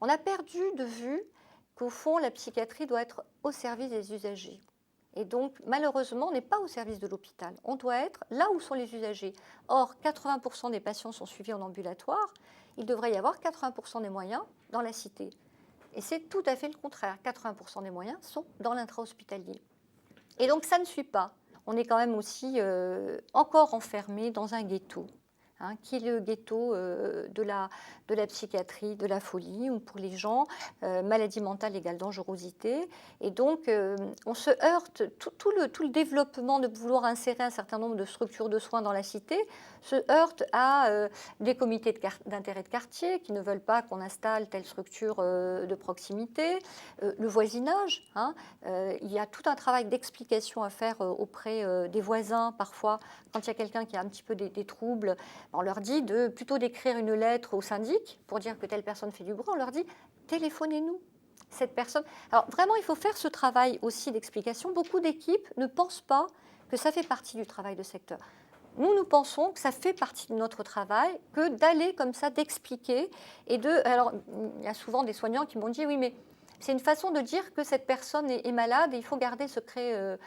On a perdu de vue qu'au fond, la psychiatrie doit être au service des usagers. Et donc, malheureusement, on n'est pas au service de l'hôpital. On doit être là où sont les usagers. Or, 80% des patients sont suivis en ambulatoire. Il devrait y avoir 80% des moyens dans la cité. Et c'est tout à fait le contraire. 80% des moyens sont dans l'intra-hospitalier. Et donc, ça ne suit pas. On est quand même aussi encore enfermé dans un ghetto. Qui est le ghetto de la psychiatrie, de la folie, ou pour les gens, maladie mentale égale dangerosité. Et donc, on se heurte, tout le développement de vouloir insérer un certain nombre de structures de soins dans la cité se heurte à des comités d'intérêt de quartier qui ne veulent pas qu'on installe telle structure de proximité, le voisinage. Il y a tout un travail d'explication à faire auprès des voisins, parfois, quand il y a quelqu'un qui a un petit peu des troubles. On leur dit plutôt d'écrire une lettre au syndic pour dire que telle personne fait du bruit. On leur dit téléphonez-nous. Cette personne. Alors vraiment, il faut faire ce travail aussi d'explication. Beaucoup d'équipes ne pensent pas que ça fait partie du travail de secteur. Nous pensons que ça fait partie de notre travail, que d'aller comme ça, d'expliquer Alors, il y a souvent des soignants qui m'ont dit oui, mais c'est une façon de dire que cette personne est malade et il faut garder le secret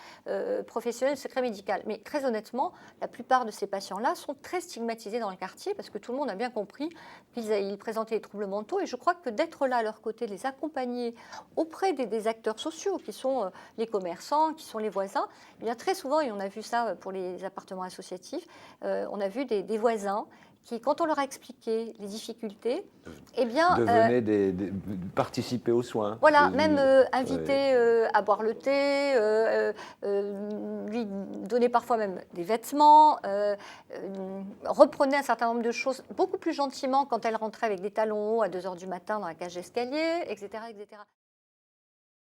professionnel, le secret médical. Mais très honnêtement, la plupart de ces patients-là sont très stigmatisés dans le quartier parce que tout le monde a bien compris qu'ils présentaient des troubles mentaux. Et je crois que d'être là à leur côté, de les accompagner auprès des acteurs sociaux qui sont les commerçants, qui sont les voisins, eh bien très souvent, et on a vu ça pour les appartements associatifs, on a vu des voisins qui, quand on leur a expliqué les difficultés, eh bien, Devenaient participer aux soins. voilà, même inviter à boire le thé, lui donner parfois même des vêtements, reprenait un certain nombre de choses beaucoup plus gentiment quand elle rentrait avec des talons hauts à 2 heures du matin dans la cage d'escalier, etc., etc.